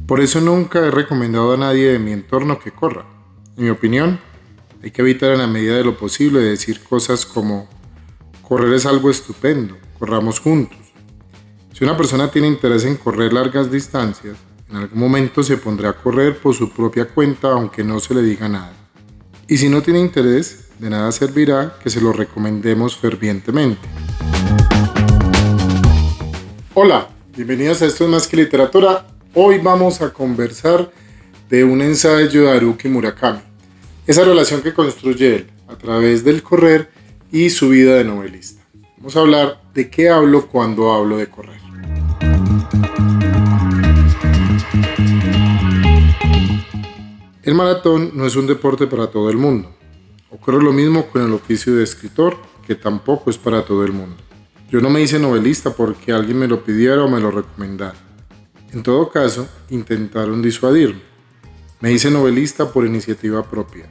Por eso nunca he recomendado a nadie de mi entorno que corra. En mi opinión, hay que evitar en la medida de lo posible decir cosas como correr es algo estupendo, corramos juntos. Si una persona tiene interés en correr largas distancias, en algún momento se pondrá a correr por su propia cuenta aunque no se le diga nada. Y si no tiene interés, de nada servirá que se lo recomendemos fervientemente. Hola, bienvenidos a Esto es Más que Literatura. Hoy vamos a conversar de un ensayo de Haruki Murakami. Esa relación que construye él a través del correr y su vida de novelista. Vamos a hablar de qué hablo cuando hablo de correr. El maratón no es un deporte para todo el mundo. Ocurre lo mismo con el oficio de escritor, que tampoco es para todo el mundo. Yo no me hice novelista porque alguien me lo pidiera o me lo recomendara. En todo caso, intentaron disuadirme. Me hice novelista por iniciativa propia.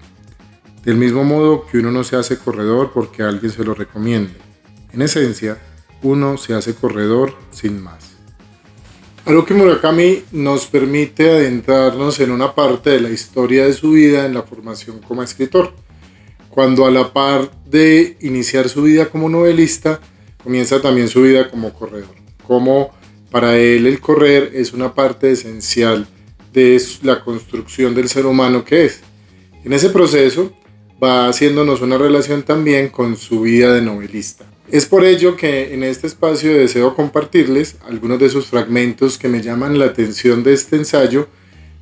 Del mismo modo que uno no se hace corredor porque alguien se lo recomiende. En esencia, uno se hace corredor sin más. Haruki Murakami nos permite adentrarnos en una parte de la historia de su vida en la formación como escritor, cuando a la par de iniciar su vida como novelista, comienza también su vida como corredor. Como para él el correr es una parte esencial de la construcción del ser humano que es. En ese proceso va haciéndonos una relación también con su vida de novelista. Es por ello que en este espacio deseo compartirles algunos de esos fragmentos que me llaman la atención de este ensayo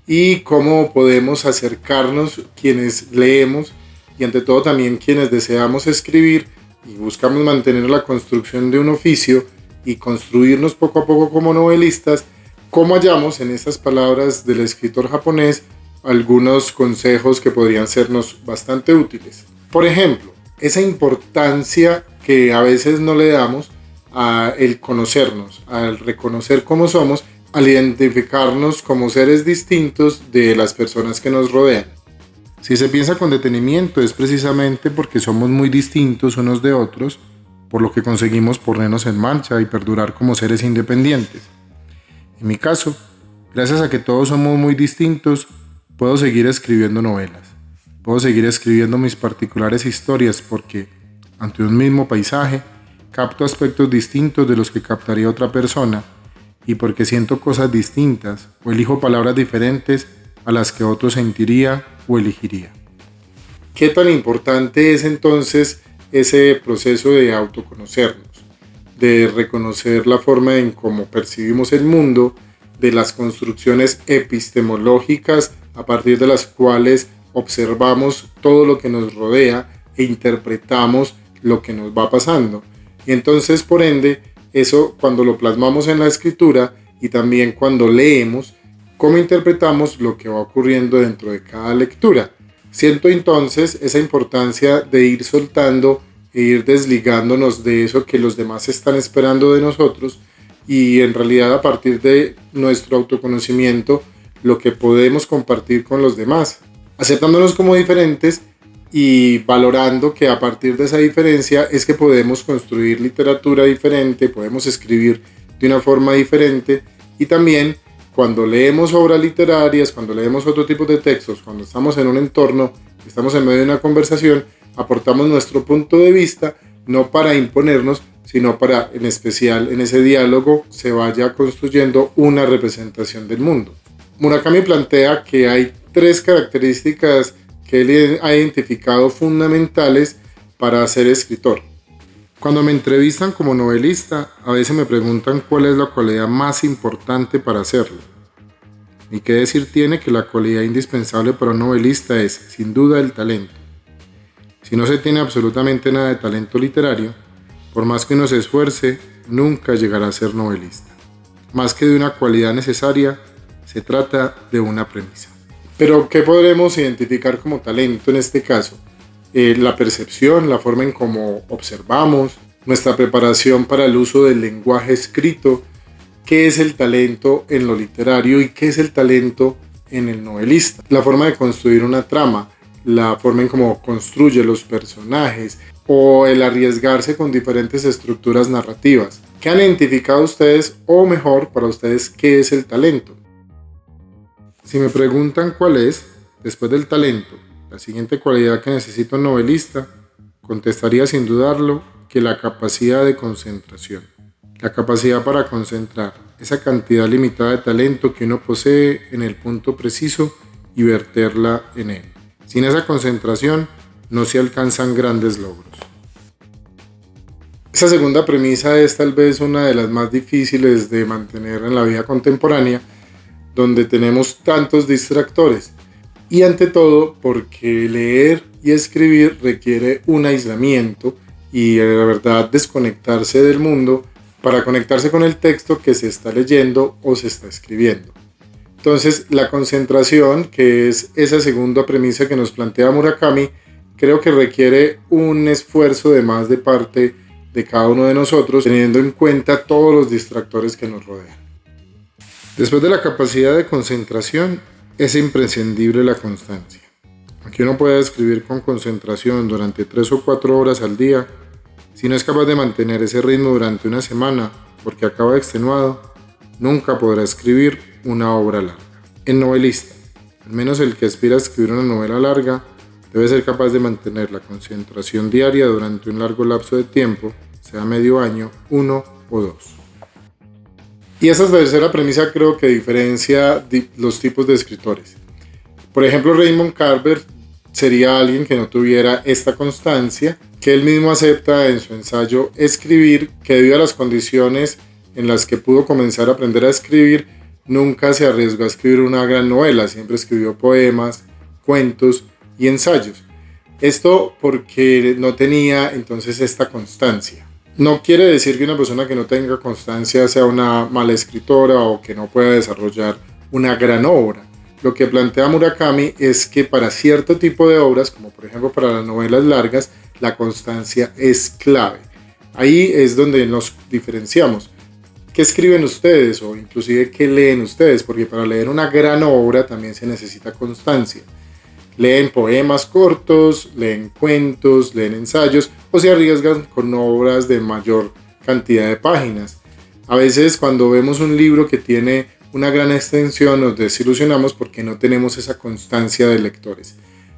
y cómo podemos acercarnos quienes leemos y ante todo también quienes deseamos escribir y buscamos mantener la construcción de un oficio y construirnos poco a poco como novelistas, cómo hallamos en estas palabras del escritor japonés algunos consejos que podrían sernos bastante útiles. Por ejemplo, esa importancia que a veces no le damos a el conocernos, al reconocer cómo somos, al identificarnos como seres distintos de las personas que nos rodean. Si se piensa con detenimiento es precisamente porque somos muy distintos unos de otros, por lo que conseguimos ponernos en marcha y perdurar como seres independientes. En mi caso, gracias a que todos somos muy distintos, puedo seguir escribiendo novelas. Puedo seguir escribiendo mis particulares historias porque, ante un mismo paisaje, capto aspectos distintos de los que captaría otra persona y porque siento cosas distintas o elijo palabras diferentes a las que otro sentiría o elegiría. ¿Qué tan importante es entonces ese proceso de autoconocernos, de reconocer la forma en cómo percibimos el mundo, de las construcciones epistemológicas a partir de las cuales observamos todo lo que nos rodea e interpretamos lo que nos va pasando? Y entonces, por ende, eso cuando lo plasmamos en la escritura y también cuando leemos, cómo interpretamos lo que va ocurriendo dentro de cada lectura. Siento entonces esa importancia de ir soltando e ir desligándonos de eso que los demás están esperando de nosotros y en realidad a partir de nuestro autoconocimiento lo que podemos compartir con los demás, aceptándonos como diferentes y valorando que a partir de esa diferencia es que podemos construir literatura diferente, podemos escribir de una forma diferente y también cuando leemos obras literarias, cuando leemos otro tipo de textos, cuando estamos en un entorno, estamos en medio de una conversación, aportamos nuestro punto de vista, no para imponernos, sino para, en especial, en ese diálogo se vaya construyendo una representación del mundo. Murakami plantea que hay 3 características que él ha identificado fundamentales para ser escritor. Cuando me entrevistan como novelista, a veces me preguntan cuál es la cualidad más importante para hacerlo. Y qué decir tiene que la cualidad indispensable para un novelista es, sin duda, el talento. Si no se tiene absolutamente nada de talento literario, por más que uno se esfuerce, nunca llegará a ser novelista. Más que de una cualidad necesaria, se trata de una premisa. Pero, ¿qué podremos identificar como talento en este caso? La percepción, la forma en cómo observamos, nuestra preparación para el uso del lenguaje escrito, qué es el talento en lo literario y qué es el talento en el novelista, la forma de construir una trama, la forma en cómo construye los personajes o el arriesgarse con diferentes estructuras narrativas. ¿Qué han identificado ustedes o mejor para ustedes qué es el talento? Si me preguntan cuál es, después del talento, la siguiente cualidad que necesita un novelista, contestaría sin dudarlo que la capacidad de concentración. La capacidad para concentrar esa cantidad limitada de talento que uno posee en el punto preciso y verterla en él. Sin esa concentración no se alcanzan grandes logros. Esa segunda premisa es tal vez una de las más difíciles de mantener en la vida contemporánea, donde tenemos tantos distractores. Y ante todo porque leer y escribir requiere un aislamiento y la verdad desconectarse del mundo para conectarse con el texto que se está leyendo o se está escribiendo. Entonces la concentración, que es esa segunda premisa que nos plantea Murakami, creo que requiere un esfuerzo de más de parte de cada uno de nosotros, teniendo en cuenta todos los distractores que nos rodean. Después de la capacidad de concentración, es imprescindible la constancia. Aunque uno pueda escribir con concentración durante 3 o 4 horas al día, si no es capaz de mantener ese ritmo durante una semana porque acaba extenuado, nunca podrá escribir una obra larga. El novelista, al menos el que aspira a escribir una novela larga, debe ser capaz de mantener la concentración diaria durante un largo lapso de tiempo, sea medio año, 1 o 2. Y esa tercera premisa creo que diferencia los tipos de escritores. Por ejemplo, Raymond Carver sería alguien que no tuviera esta constancia, que él mismo acepta en su ensayo Escribir, que debido a las condiciones en las que pudo comenzar a aprender a escribir, nunca se arriesgó a escribir una gran novela, siempre escribió poemas, cuentos y ensayos. Esto porque no tenía entonces esta constancia. No quiere decir que una persona que no tenga constancia sea una mala escritora o que no pueda desarrollar una gran obra. Lo que plantea Murakami es que para cierto tipo de obras, como por ejemplo para las novelas largas, la constancia es clave. Ahí es donde nos diferenciamos. ¿Qué escriben ustedes o inclusive qué leen ustedes? Porque para leer una gran obra también se necesita constancia. Leen poemas cortos, leen cuentos, leen ensayos o se arriesgan con obras de mayor cantidad de páginas. A veces cuando vemos un libro que tiene una gran extensión nos desilusionamos porque no tenemos esa constancia de lectores.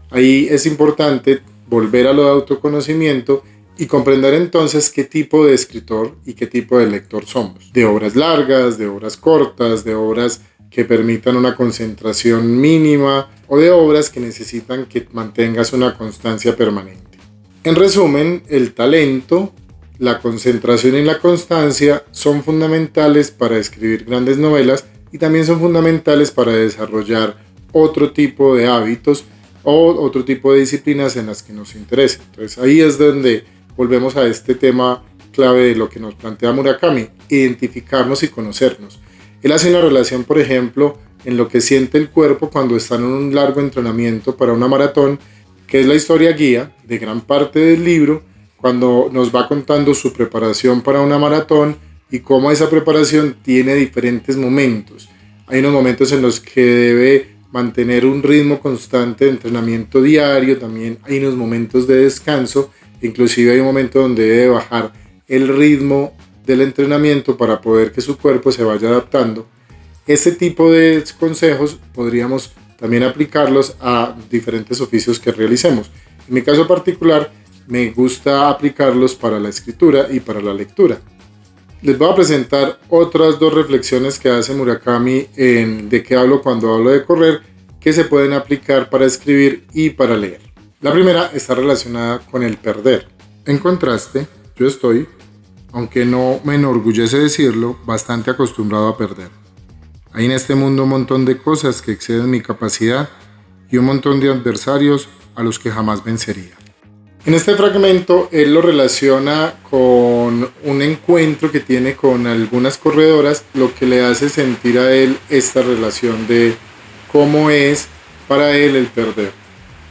Ahí es importante volver a lo de autoconocimiento y comprender entonces qué tipo de escritor y qué tipo de lector somos. De obras largas, de obras cortas, de obras que permitan una concentración mínima o de obras que necesitan que mantengas una constancia permanente. En resumen, el talento, la concentración y la constancia son fundamentales para escribir grandes novelas y también son fundamentales para desarrollar otro tipo de hábitos o otro tipo de disciplinas en las que nos interesa. Entonces ahí es donde volvemos a este tema clave de lo que nos plantea Murakami, identificarnos y conocernos. Él hace una relación, por ejemplo, en lo que siente el cuerpo cuando está en un largo entrenamiento para una maratón, que es la historia guía de gran parte del libro, cuando nos va contando su preparación para una maratón y cómo esa preparación tiene diferentes momentos. Hay unos momentos en los que debe mantener un ritmo constante de entrenamiento diario, también hay unos momentos de descanso, inclusive hay un momento donde debe bajar el ritmo del entrenamiento para poder que su cuerpo se vaya adaptando. Este tipo de consejos podríamos también aplicarlos a diferentes oficios que realicemos. En mi caso particular, me gusta aplicarlos para la escritura y para la lectura. Les voy a presentar otras 2 reflexiones que hace Murakami en De qué hablo cuando hablo de correr, que se pueden aplicar para escribir y para leer. La primera está relacionada con el perder. En contraste, yo estoy, aunque no me enorgullece decirlo, bastante acostumbrado a perder. Hay en este mundo un montón de cosas que exceden mi capacidad y un montón de adversarios a los que jamás vencería. En este fragmento él lo relaciona con un encuentro que tiene con algunas corredoras, lo que le hace sentir a él esta relación de cómo es para él el perder.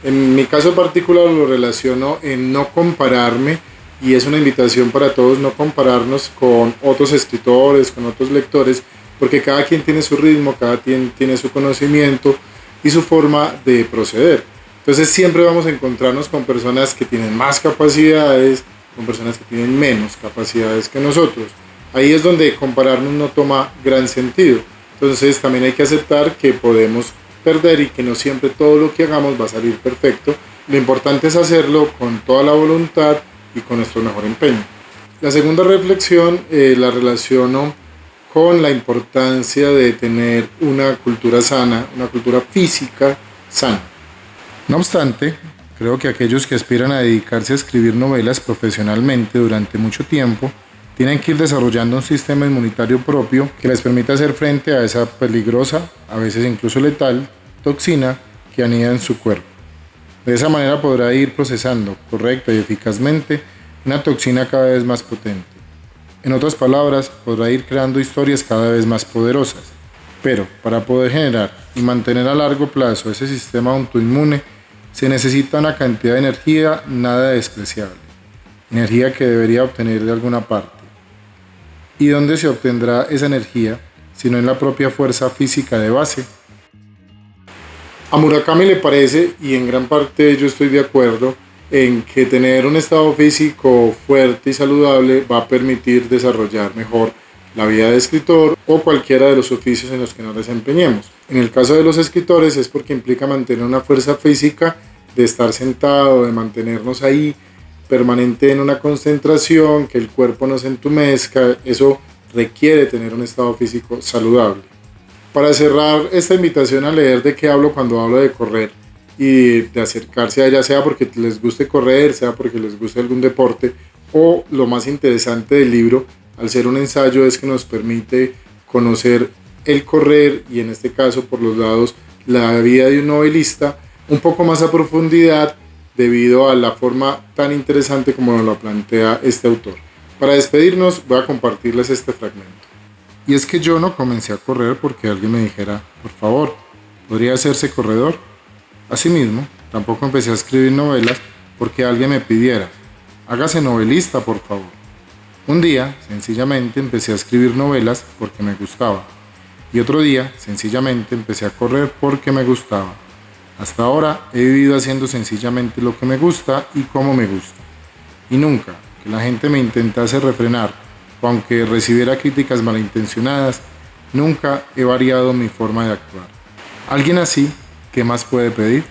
En mi caso particular lo relaciono en no compararme, y es una invitación para todos no compararnos con otros escritores, con otros lectores, porque cada quien tiene su ritmo, cada quien tiene su conocimiento y su forma de proceder. Entonces siempre vamos a encontrarnos con personas que tienen más capacidades, con personas que tienen menos capacidades que nosotros. Ahí es donde compararnos no toma gran sentido. Entonces también hay que aceptar que podemos perder y que no siempre todo lo que hagamos va a salir perfecto. Lo importante es hacerlo con toda la voluntad y con nuestro mejor empeño. La segunda reflexión la relaciono con la importancia de tener una cultura sana, una cultura física sana. No obstante, creo que aquellos que aspiran a dedicarse a escribir novelas profesionalmente durante mucho tiempo tienen que ir desarrollando un sistema inmunitario propio que les permita hacer frente a esa peligrosa, a veces incluso letal, toxina que anida en su cuerpo. De esa manera podrá ir procesando correcta y eficazmente una toxina cada vez más potente. En otras palabras, podrá ir creando historias cada vez más poderosas. Pero para poder generar y mantener a largo plazo ese sistema autoinmune, se necesita una cantidad de energía nada despreciable. Energía que debería obtener de alguna parte. ¿Y dónde se obtendrá esa energía, sino en la propia fuerza física de base? A Murakami le parece, y en gran parte yo estoy de acuerdo, en que tener un estado físico fuerte y saludable va a permitir desarrollar mejor la vida de escritor o cualquiera de los oficios en los que nos desempeñemos. En el caso de los escritores es porque implica mantener una fuerza física de estar sentado, de mantenernos ahí permanente en una concentración, que el cuerpo no se entumezca. Eso requiere tener un estado físico saludable. Para cerrar esta invitación a leer de qué hablo cuando hablo de correr y de acercarse a ella, sea porque les guste correr, sea porque les guste algún deporte, o lo más interesante del libro, al ser un ensayo, es que nos permite conocer el correr y en este caso por los lados la vida de un novelista un poco más a profundidad debido a la forma tan interesante como nos lo plantea este autor. Para despedirnos voy a compartirles este fragmento. Y es que yo no comencé a correr porque alguien me dijera, por favor, ¿podría hacerse corredor? Asimismo, tampoco empecé a escribir novelas porque alguien me pidiera, hágase novelista, por favor. Un día, sencillamente, empecé a escribir novelas porque me gustaba. Y otro día, sencillamente, empecé a correr porque me gustaba. Hasta ahora he vivido haciendo sencillamente lo que me gusta y como me gusta. Y nunca que la gente me intentase refrenar, o aunque recibiera críticas malintencionadas, nunca he variado mi forma de actuar. Alguien así, ¿qué más puede pedir?